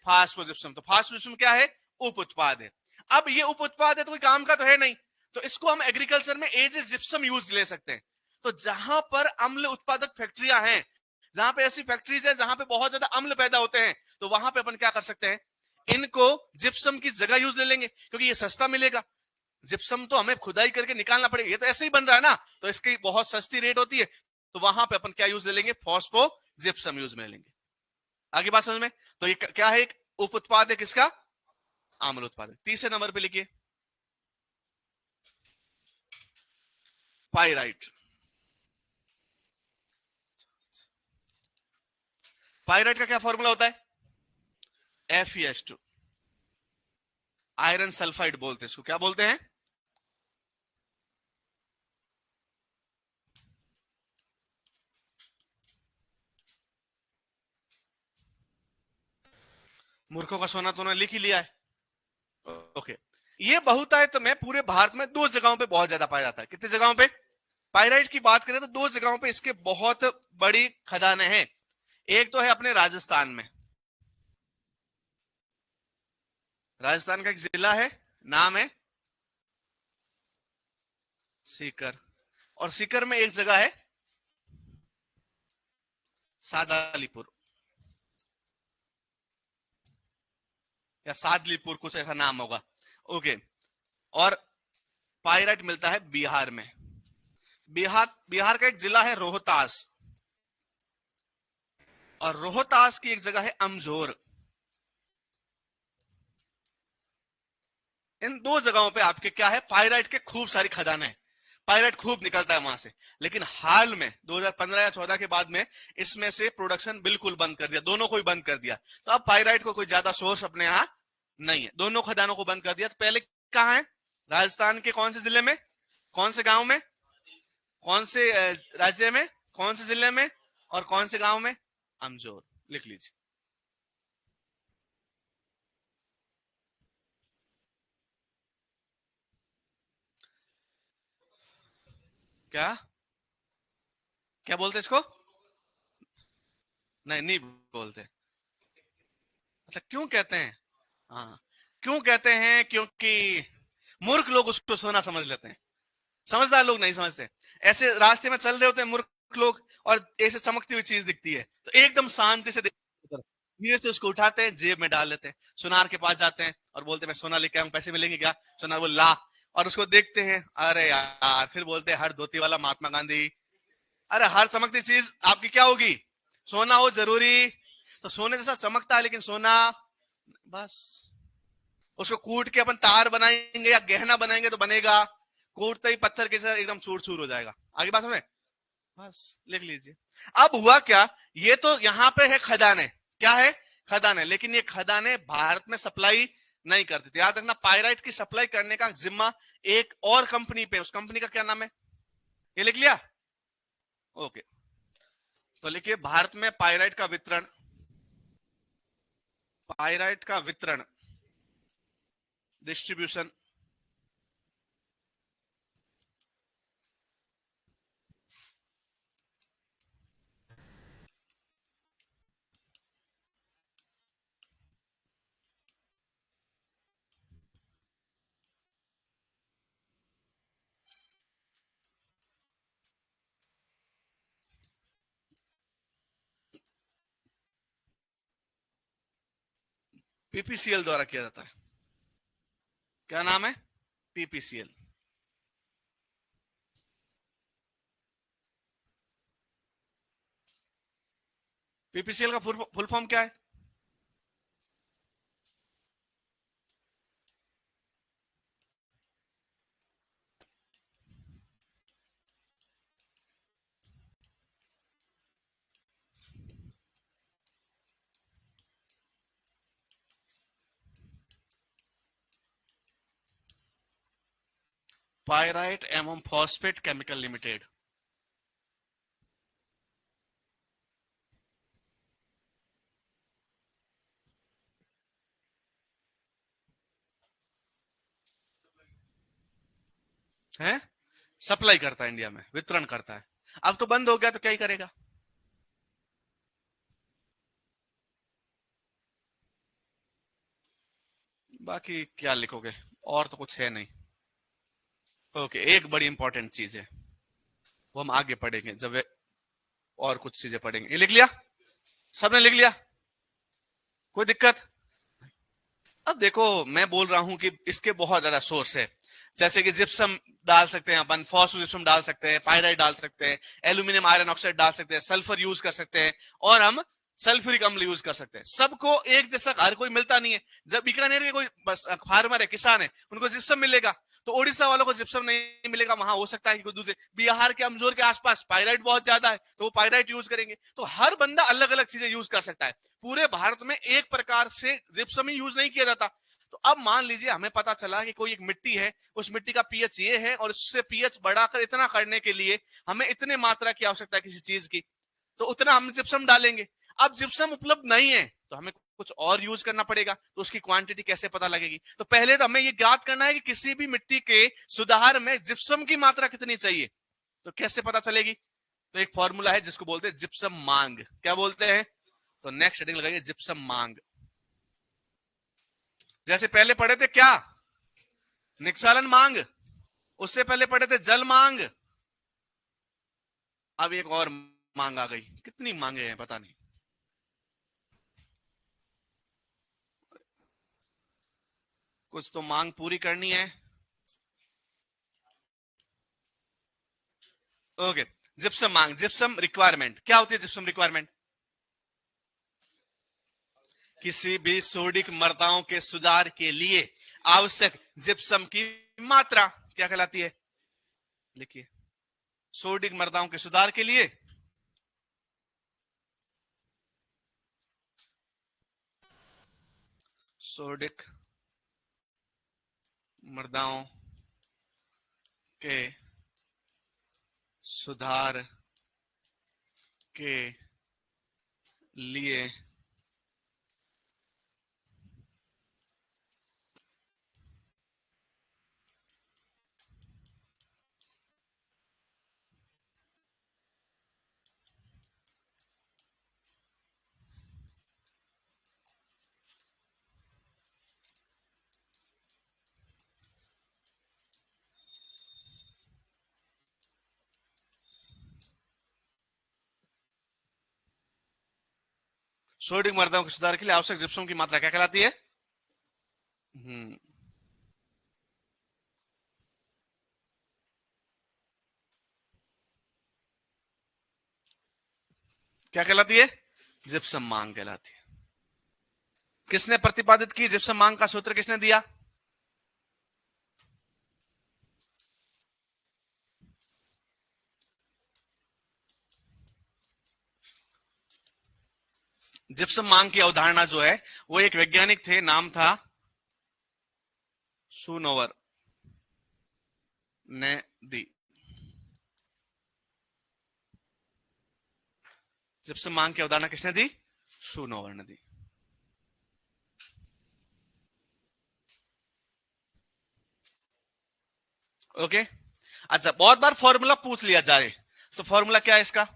फास्फोजिप्सम। तो फास्फोजिप्सम क्या है? उप उत्पाद है। अब ये उप उत्पाद है तो कोई काम का तो है नहीं, तो इसको हम एग्रीकल्चर में एज ए जिप्सम यूज ले सकते हैं। तो जहां पर अम्ल उत्पादक फैक्ट्रियां हैं, जहां पे ऐसी फैक्ट्रीज है जहां पे बहुत ज्यादा अम्ल पैदा होते हैं, तो वहां पे अपन क्या कर सकते हैं? इनको जिप्सम की जगह यूज ले लेंगे, क्योंकि ये सस्ता मिलेगा। जिप्सम तो हमें खुदाई करके निकालना पड़ेगा, ये तो ऐसे ही बन रहा है ना, तो इसकी बहुत सस्ती रेट होती है। तो वहां पे अपन क्या यूज ले लेंगे? फॉस्फो जिप्सम यूज में लेंगे। आगे बात समझ में? तो ये क्या है? एक उप उत्पाद है किसका? आम्ल उत्पाद। तीसरे नंबर पे लिखिए पाइराइट। पायराइट का क्या फॉर्मूला होता है? FeS2, आयरन सल्फाइड बोलते हैं इसको, क्या बोलते हैं? मूर्खों का सोना तो उन्होंने लिख ही लिया है। ओके, ये बहुत है तो मैं पूरे भारत में 2 जगहों पे बहुत ज्यादा पाया जाता है। कितनी जगहों पे? पायराइट की बात करें तो 2 जगहों पे इसके बहुत बड़ी खदानें हैं। एक तो है अपने राजस्थान में, राजस्थान का एक जिला है, नाम है सीकर, और सीकर में एक जगह है सादालीपुर या सादलीपुर, कुछ ऐसा नाम होगा। ओके, और पायराइट मिलता है बिहार में। बिहार का एक जिला है रोहतास, और रोहतास की एक जगह है अमझोर। इन 2 जगहों पे आपके क्या है? पायराइट के खूब सारी खदानें हैं, पायराइट खूब निकलता है वहां से। लेकिन हाल में 2015 या 14 के बाद में इसमें से प्रोडक्शन बिल्कुल बंद कर दिया, दोनों को ही बंद कर दिया। तो अब पायराइट को कोई ज्यादा सोर्स अपने यहां नहीं है, दोनों खदानों को बंद कर दिया। तो पहले कहां है? राजस्थान के कौन से जिले में, कौन से गांव में, कौन से राज्य में, कौन से जिले में, और कौन से गांव में? अमजोर, लिख लीजिए। क्या क्या बोलते इसको? नहीं, नहीं बोलते। अच्छा, क्यों कहते हैं? हाँ, क्यों कहते हैं? क्योंकि मूर्ख लोग उसको सोना समझ लेते हैं, समझदार लोग नहीं समझते। ऐसे रास्ते में चल रहे होते हैं मूर्ख लोग, और ऐसे चमकती हुई चीज दिखती है तो एकदम शांति से धीरे से उसको उठाते हैं, जेब में डाल लेते हैं। सुनार के पास जाते हैं और बोलते हैं मैं सोना लेके आऊं, पैसे मिलेंगे क्या? सुनार बोल ला, और उसको देखते हैं, अरे यार, फिर बोलते हैं हर धोती वाला महात्मा गांधी। अरे हर चमकती चीज आपकी क्या होगी? सोना हो जरूरी? तो सोने जैसा चमकता है लेकिन सोना, बस उसको कूट के अपन तार बनाएंगे या गहना बनाएंगे तो बनेगा, कूटते ही पत्थर के साथ एकदम चूर चूर हो जाएगा। आगे बात समझे? बस लिख लीजिए। अब हुआ क्या, ये तो यहां पे है खदाने, क्या है? खदाने, लेकिन ये खदाने भारत में सप्लाई नहीं करती थी। याद रखना, पायराइट की सप्लाई करने का जिम्मा एक और कंपनी पे, उस कंपनी का क्या नाम है? ये लिख लिया? ओके, तो लिखिए भारत में पायराइट का वितरण, पायराइट का वितरण, डिस्ट्रीब्यूशन, पीपीसीएल द्वारा किया जाता है। क्या नाम है? पीपीसीएल। पीपीसीएल का फुल फॉर्म क्या है? पायराइट एवं फॉस्फेट केमिकल लिमिटेड। है, सप्लाई करता है इंडिया में, वितरण करता है। अब तो बंद हो गया तो क्या ही करेगा? बाकी क्या लिखोगे, और तो कुछ है नहीं। ओके, एक बड़ी इंपॉर्टेंट चीज है, वो हम आगे पढ़ेंगे जब और कुछ चीजें पढ़ेंगे। ये लिख लिया? सबने लिख लिया? कोई दिक्कत? अब देखो, मैं बोल रहा हूं कि इसके बहुत ज्यादा सोर्स है, जैसे कि जिप्सम डाल सकते हैं अपन, फॉस्फोजिप्सम डाल सकते हैं, पायराइट डाल सकते हैं, एल्यूमिनियम आयरन ऑक्साइड डाल सकते हैं, सल्फर यूज कर सकते हैं, और हम सल्फ्यूरिक अम्ल यूज कर सकते हैं। सबको एक जैसा हर कोई मिलता नहीं है। जब बीकानेर के कोई बस फार्मर है, किसान है, उनको जिप्सम मिलेगा, तो ओडिशा वालों को जिप्सम नहीं मिलेगा, वहां हो सकता है कि कोई दूसरे बिहार के अमजोर के आसपास पाइराइट बहुत ज्यादा है तो वो पाइराइट यूज करेंगे। तो हर बंदा अलग अलग चीजें यूज कर सकता है। पूरे भारत में एक प्रकार से जिप्सम ही यूज नहीं किया जाता। तो अब मान लीजिए हमें पता चला कि कोई एक मिट्टी है, उस मिट्टी का पीएच ये है और उससे पीएच बढ़ाकर इतना करने के लिए हमें इतने मात्रा की आवश्यकता है किसी चीज की, तो उतना हम जिप्सम डालेंगे। अब जिप्सम उपलब्ध नहीं है तो हमें कुछ और यूज करना पड़ेगा, तो उसकी क्वांटिटी कैसे पता लगेगी? तो पहले तो हमें ये ज्ञात करना है कि किसी भी मिट्टी के सुधार में जिप्सम की मात्रा कितनी चाहिए। तो कैसे पता चलेगी? तो एक फॉर्मूला है जिसको बोलते हैं जिप्सम मांग। क्या बोलते हैं? तो नेक्स्ट हेडिंग लगाइए जिप्सम मांग। जैसे पहले पढ़े थे क्या, निक्षालन मांग, उससे पहले पढ़े थे जल मांग, अब एक और मांग आ गई। कितनी मांगे हैं पता नहीं, कुछ तो मांग पूरी करनी है। ओके, जिप्सम मांग, जिप्सम रिक्वायरमेंट क्या होती है? जिप्सम रिक्वायरमेंट किसी भी सोडिक मृदाओं के सुधार के लिए आवश्यक जिप्सम की मात्रा क्या कहलाती है? लिखिए, सोडिक मृदाओं के सुधार के लिए सोडिक मृदाओं के सुधार के लिए सोडिक मृदाओं के सुधार के लिए आवश्यक जिप्सम की मात्रा क्या कहलाती है? क्या कहलाती है? जिप्सम मांग कहलाती है। किसने प्रतिपादित की जिप्सम मांग का सूत्र? किसने दिया? जिप्सम मांग की अवधारणा जो है वो एक वैज्ञानिक थे, नाम था शूनोवर ने दी। जिप्सम मांग की अवधारणा किसने दी? शूनोवर ने दी। ओके, अच्छा, बहुत बार फॉर्मूला पूछ लिया जाए तो फॉर्मूला क्या है इसका?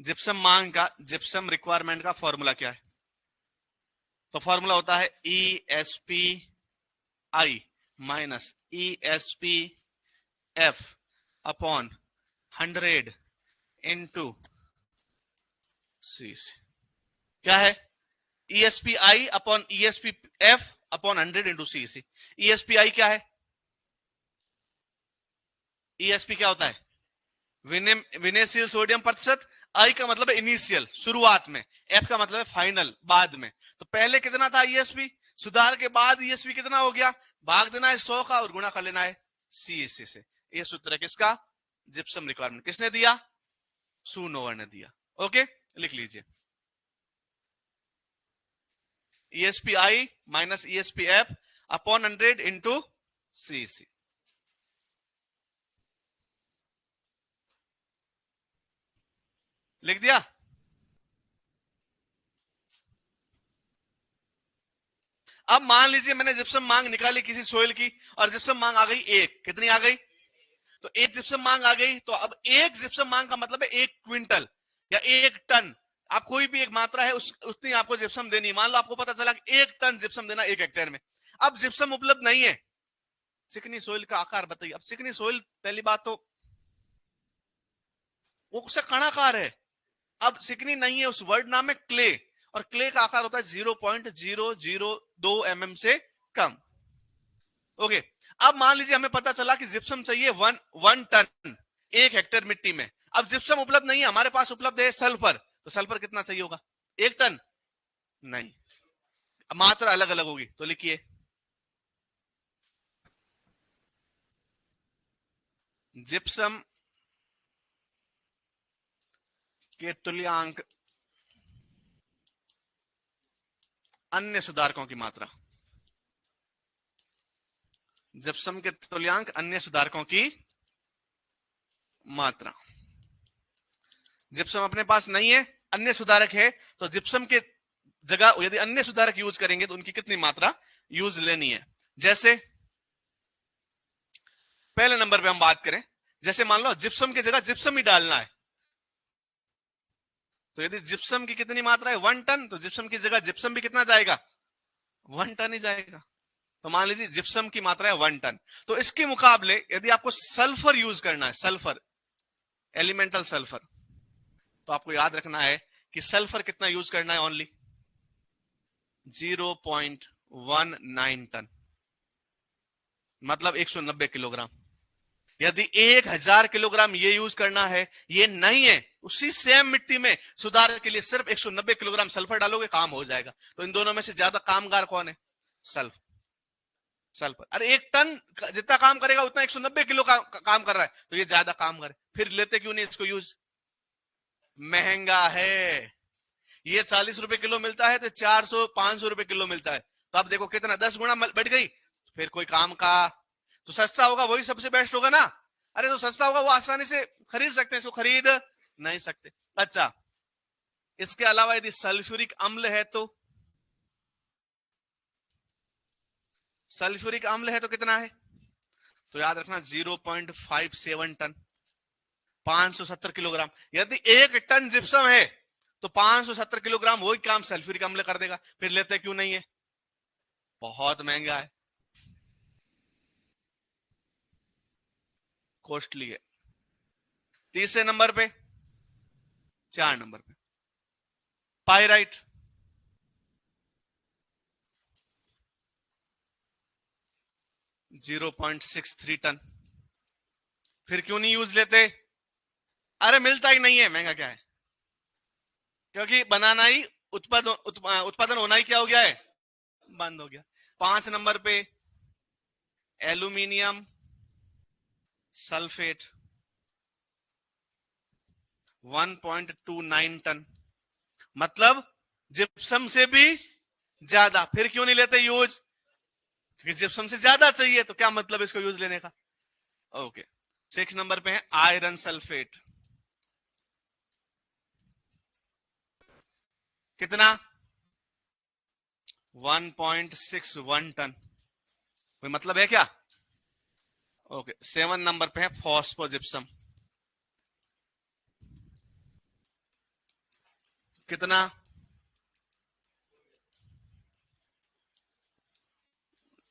जिप्सम मांग का, जिप्सम रिक्वायरमेंट का फॉर्मूला क्या है? तो फॉर्मूला होता है ESPI minus ESPF upon 100 into C. क्या है? ESPI upon ESPF upon 100 into C. ESPI क्या है? ESP क्या होता है? विनेशियल सोडियम प्रतिशत। आई का मतलब है इनिशियल, शुरुआत में। एफ का मतलब है फाइनल, बाद में। तो पहले कितना था ESP, सुधार के बाद ESP कितना हो गया? भाग देना है 100 का और गुणा कर लेना है CEC से। यह सूत्र है किसका? Gypsum requirement. किसने दिया? शूनोवर ने दिया। ओके, लिख लीजिए, ESPI minus ESPF upon 100 into CEC। लिख दिया? अब मान लीजिए मैंने जिप्सम मांग निकाली किसी सोइल की और जिप्सम मांग आ गई एक। कितनी आ गई? तो एक जिप्सम मांग आ गई। तो अब एक जिप्सम मांग का मतलब है 1 क्विंटल या 1 टन। आप कोई भी एक मात्रा है उतनी आपको जिप्सम देनी। मान लो आपको पता चला कि 1 टन जिप्सम देना 1 हेक्टेयर में। अब जिप्सम उपलब्ध नहीं है। चिकनी सोइल का आकार बताइए। अब चिकनी सोइल, पहली बात तो वो उसका कणाकार है। अब चिकनी नहीं है, उस वर्ड नाम है क्ले, और क्ले का आकार होता है 0.002 mm से कम। ओके, अब मान लीजिए हमें पता चला कि जिप्सम चाहिए 1 टन 1 हेक्टेयर मिट्टी में। अब जिप्सम उपलब्ध नहीं है, हमारे पास उपलब्ध है सल्फर। तो सल्फर कितना चाहिए होगा? 1 टन? नहीं, मात्रा अलग अलग होगी। तो लिखिए जिप्सम के तुल्यांक अन्य सुधारकों की मात्रा, जिप्सम के तुल्यांक अन्य सुधारकों की मात्रा। जिप्सम अपने पास नहीं है, अन्य सुधारक है, तो जिप्सम के जगह यदि अन्य सुधारक यूज करेंगे तो उनकी कितनी मात्रा यूज लेनी है। जैसे पहले नंबर पे हम बात करें, जैसे मान लो जिप्सम की जगह जिप्सम ही डालना है, तो यदि जिप्सम की कितनी मात्रा है 1 टन, तो जिप्सम की जगह जिप्सम भी कितना जाएगा 1 टन ही जाएगा। तो मान लीजिए जिप्सम की मात्रा है 1 टन, तो इसके मुकाबले यदि आपको सल्फर यूज करना है, सल्फर, एलिमेंटल सल्फर, तो आपको याद रखना है कि सल्फर कितना यूज करना है, ओनली 0.19 टन, मतलब 190 किलोग्राम। यदि 1000 किलोग्राम ये यूज करना है, ये नहीं है, उसी सेम मिट्टी में सुधार के लिए सिर्फ 190 किलोग्राम सल्फर डालोगे, काम हो जाएगा। तो इन दोनों में से ज्यादा कामगार कौन है, सल्फर। सल्फर, अरे 1 टन जितना काम करेगा उतना 190 किलो काम कर रहा है, तो ये ज्यादा काम करे, फिर लेते क्यों नहीं इसको यूज, महंगा है। ये 40 रुपए किलो मिलता है, तो 400-500 रुपए किलो मिलता है, तो आप देखो कितना 10 गुना बढ़ गई। फिर कोई काम का तो सस्ता होगा, वही सबसे बेस्ट होगा ना। अरे तो सस्ता होगा वो आसानी से खरीद सकते हैं, इसको खरीद नहीं सकते। अच्छा, इसके अलावा यदि सल्फ्यूरिक अम्ल है, तो सल्फ्यूरिक अम्ल है तो कितना है, तो याद रखना 0.57 टन, 570 किलोग्राम। यदि 1 टन जिप्सम है तो 570 किलोग्राम वही काम सल्फ्यूरिक अम्ल कर देगा, फिर लेते क्यों नहीं है, बहुत महंगा है, कॉस्टली है। तीसरे नंबर पे, 4 नंबर पे पायराइट, 0.63 टन, फिर क्यों नहीं यूज लेते, अरे मिलता ही नहीं है, महंगा क्या है, क्योंकि बनाना ही उत्पादन होना ही क्या हो गया है, बंद हो गया। 5 नंबर पे एल्यूमिनियम सल्फेट, 1.29 टन, मतलब जिप्सम से भी ज्यादा, फिर क्यों नहीं लेते यूज, क्योंकि जिप्सम से ज्यादा चाहिए, तो क्या मतलब इसको यूज लेने का। ओके, 6 नंबर पे है आयरन सल्फेट, कितना 1.61 टन, कोई मतलब है क्या। ओके, 7 नंबर पे है फॉस्फोजिप्सम, कितना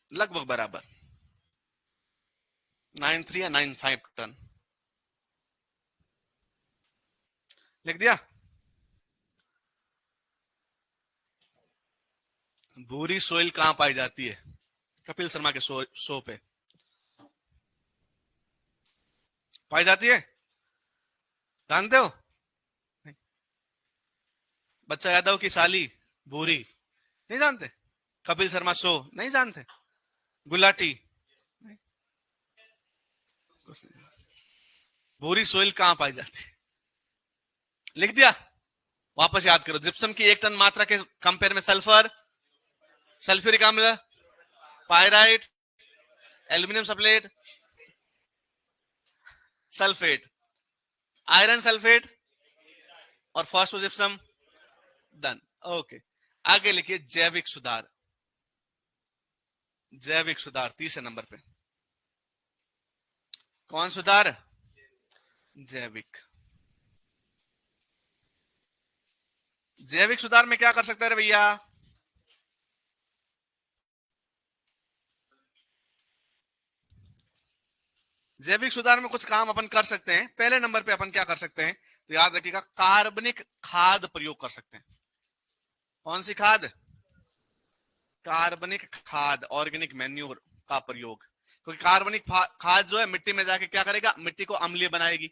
लगभग बराबर 93 या 95 टन, लिख दिया। भूरी सोइल कहां पाई जाती है, कपिल शर्मा के शो पे पाई जाती है, जानते हो, बच्चा यादव की साली भूरी, नहीं जानते, कपिल शर्मा शो नहीं जानते, गुलाटी, भूरी सोइल कहां पाई जाती है, लिख दिया। वापस याद करो, जिप्सम की 1 टन मात्रा के कंपेयर में सल्फर, सल्फ्यूरिक अम्ल, pyrite, aluminium sulphate, sulphate, iron sulphate और फॉस्फोजिप्सम, डन। ओके, आगे लिखिए जैविक सुधार, जैविक सुधार तीसरे नंबर पे, कौन सुधार, जैविक। जैविक सुधार में क्या कर सकते हैं भैया, जैविक सुधार में कुछ काम अपन कर सकते हैं। पहले नंबर पे अपन क्या कर सकते हैं, तो याद रखिएगा कार्बनिक खाद प्रयोग कर सकते हैं। कौन सी खाद, कार्बनिक खाद, ऑर्गेनिक मैन्योर का प्रयोग, क्योंकि कार्बनिक खाद जो है मिट्टी में जाके क्या करेगा, मिट्टी को अम्लीय बनाएगी।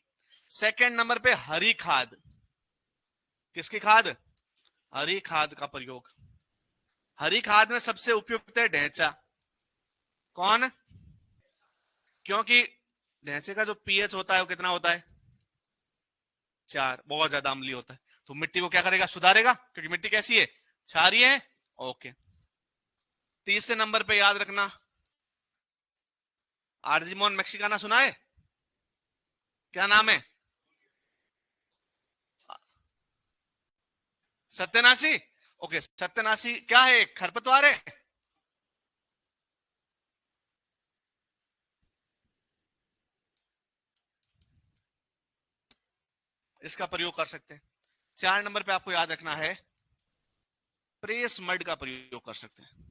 सेकंड नंबर पे हरी खाद, किसकी खाद, हरी खाद का प्रयोग। हरी खाद में सबसे उपयुक्त है ढैंचा, कौन, क्योंकि ढैंचे का जो पीएच होता है वो कितना होता है? 4। बहुत ज्यादा अम्लीय होता है, तो मिट्टी को क्या करेगा? सुधारेगा, क्योंकि मिट्टी कैसी है? क्षारीय है। ओके। तीसरे नंबर पे याद रखना, आर्जिमोन मैक्सिकाना सुना है? क्या नाम है? सत्यानाशी। ओके, सत्यानाशी क्या है? खरपतवार है। इसका प्रयोग कर सकते हैं। 4 नंबर पे आपको याद रखना है, प्रेस मड का प्रयोग कर सकते हैं।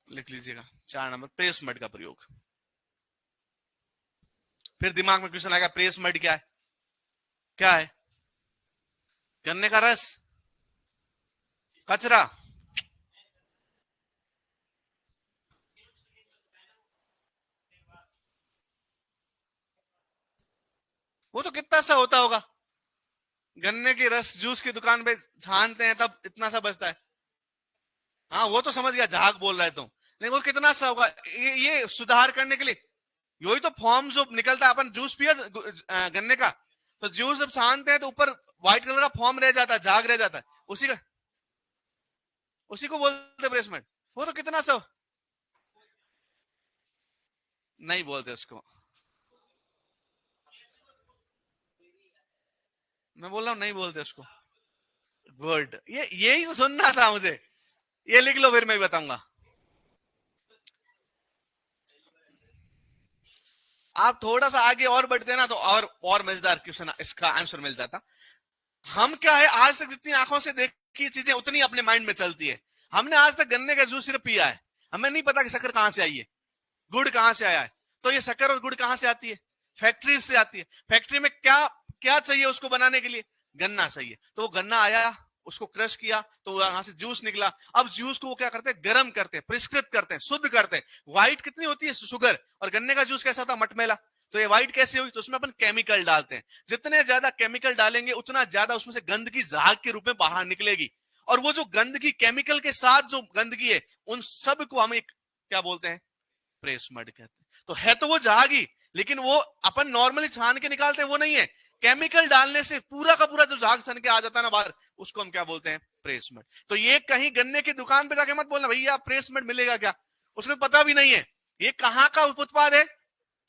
लिख लीजिएगा, 4 नंबर प्रेस मड का प्रयोग। फिर दिमाग में क्वेश्चन आएगा, प्रेस मड क्या है? क्या है? गन्ने का रस? कचरा? वो तो कितना सा होता होगा, गन्ने की रस जूस की दुकान पे छानते हैं तब इतना सा बचता है। हाँ वो तो समझ गया, झाग बोल रहा है तुम, लेकिन वो कितना सा होगा? ये सुधार करने के लिए, यही तो फॉर्म जो निकलता है, अपन जूस पिया गन्ने का, तो जूस जब छानते हैं तो ऊपर व्हाइट कलर का फॉर्म रह जाता है, झाग रह जाता है, उसी का, उसी को बोलते ब्रेसमेंट। वो तो कितना सा, नहीं बोलते उसको। मैं बोल रहा हूँ नहीं बोलते उसको। गुड, ये यही तो सुनना था मुझे। ये लिख लो, फिर मैं बताऊंगा। आप थोड़ा सा आगे और बढ़ते ना तो और मजेदार क्वेश्चन इसका आंसर मिल जाता। हम क्या है, आज तक जितनी आंखों से देखी चीजें उतनी अपने माइंड में चलती है। हमने आज तक गन्ने का जूस सिर्फ पिया है, हमें नहीं पता कि शक्कर कहां से आई है, गुड़ कहां से आया है। तो ये शक्कर और गुड़ कहां से आती है? फैक्ट्री से आती है। फैक्ट्री में क्या क्या चाहिए उसको बनाने के लिए? गन्ना चाहिए, तो वो गन्ना आया, उसको क्रश किया, तो वहां से जूस निकला। अब जूस को वो क्या करते हैं? गर्म करते हैं, परिष्कृत करते हैं, शुद्ध करते हैं। व्हाइट कितनी होती है? शुगर। और गन्ने का जूस कैसा था? मटमेला। तो ये व्हाइट कैसे हुई? तो उसमें अपन केमिकल डालते हैं। जितने ज्यादा केमिकल डालेंगे उतना ज्यादा उसमें से गंदगी झाग के रूप में बाहर निकलेगी। और वो जो गंदगी, केमिकल के साथ जो गंदगी है, उन सब को हम एक क्या बोलते हैं? प्रेस मड कहते हैं। तो है तो वो झागी, लेकिन वो अपन नॉर्मली छान के निकालते हैं वो नहीं है। केमिकल डालने से पूरा का पूरा जो झाग सन के आ जाता है ना बाहर, उसको हम क्या बोलते हैं? Press mud. तो ये कहीं गन्ने की दुकान पे जाके मत बोलना भैया प्रेस मड मिलेगा क्या, उसमें पता भी नहीं है ये कहां का उत्पाद है।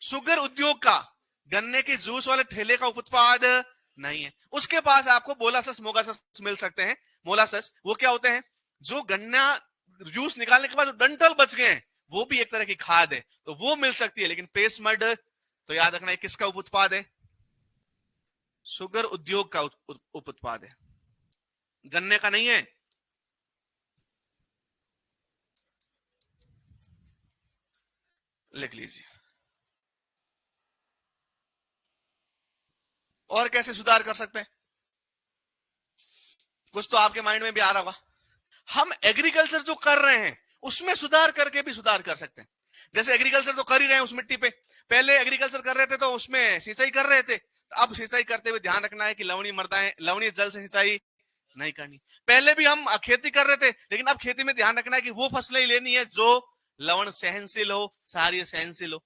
शुगर उद्योग का, गन्ने के जूस वाले ठेले का उत्पाद नहीं है। उसके पास आपको मोलासस मोगासस मिल सकते हैं। मोलासस वो क्या होते हैं? जो गन्ना जूस निकालने के बाद जो डंठल बच गए हैं, वो भी एक तरह की खाद है, तो वो मिल सकती है। लेकिन पेस्ट मड तो याद रखना है किसका उप उत्पाद है? शुगर उद्योग का उप उत्पाद है, गन्ने का नहीं है। लिख लीजिए। और कैसे सुधार कर सकते हैं? कुछ तो आपके माइंड में भी आ रहा होगा। हम एग्रीकल्चर जो कर रहे हैं उसमें सुधार करके भी सुधार कर सकते हैं। जैसे एग्रीकल्चर तो कर ही रहे हैं उस मिट्टी पे, पहले एग्रीकल्चर कर रहे थे तो उसमें सिंचाई कर रहे थे, अब सिंचाई करते हुए ध्यान रखना है कि लवणी मृदा है, लवणी जल से सिंचाई नहीं करनी। पहले भी हम खेती कर रहे थे, लेकिन अब खेती में ध्यान रखना है कि वो फसलें ही लेनी है जो लवण सहनशील हो, क्षारीय सहनशील हो।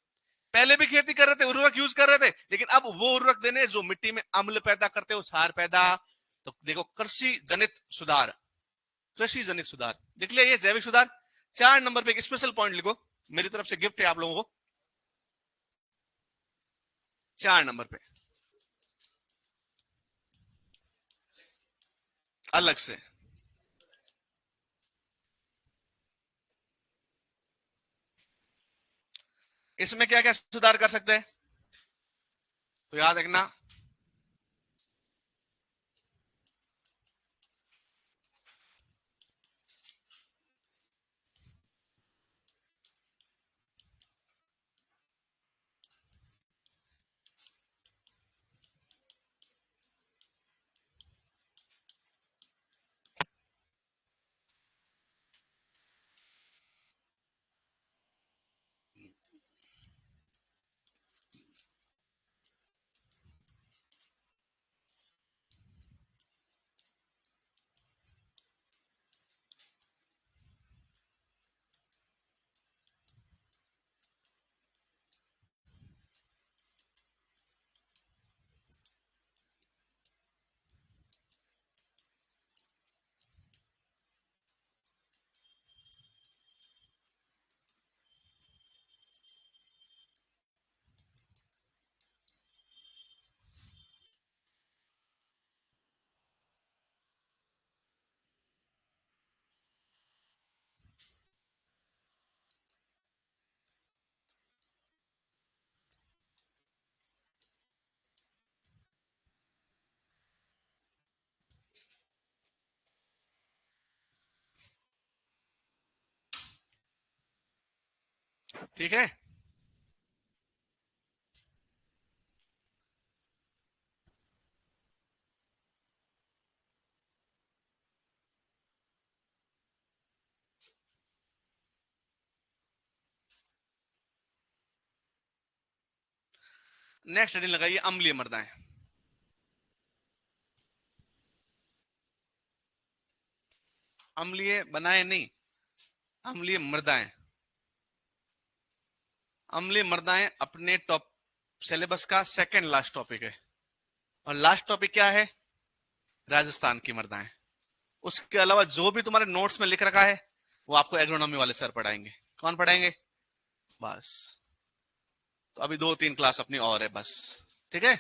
पहले भी खेती कर रहे थे, उर्वरक यूज कर रहे थे, लेकिन अब वो उर्वरक देने जो मिट्टी में अम्ल पैदा करते हो, क्षार पैदा। तो देखो, कृषि जनित सुधार, कृषि जनित सुधार देख लिया, ये जैविक सुधार। 4 नंबर पे एक स्पेशल पॉइंट लिखो, मेरी तरफ से गिफ्ट है आप लोगों को। 4 नंबर पे अलग से, इसमें क्या क्या सुधार कर सकते हैं? तो याद रखना, ठीक है। नेक्स्ट हेडिंग लगाइए अम्लीय मृदाएं। अम्लीय बनाए नहीं, अम्लीय मृदाएं। अम्लीय मृदाएं अपने टॉप सिलेबस का सेकंड लास्ट टॉपिक है। और लास्ट टॉपिक क्या है? राजस्थान की मृदाएं। उसके अलावा जो भी तुम्हारे नोट्स में लिख रखा है वो आपको एग्रोनॉमी वाले सर पढ़ाएंगे। कौन पढ़ाएंगे? बस। तो अभी 2-3 क्लास अपनी और है बस। ठीक है।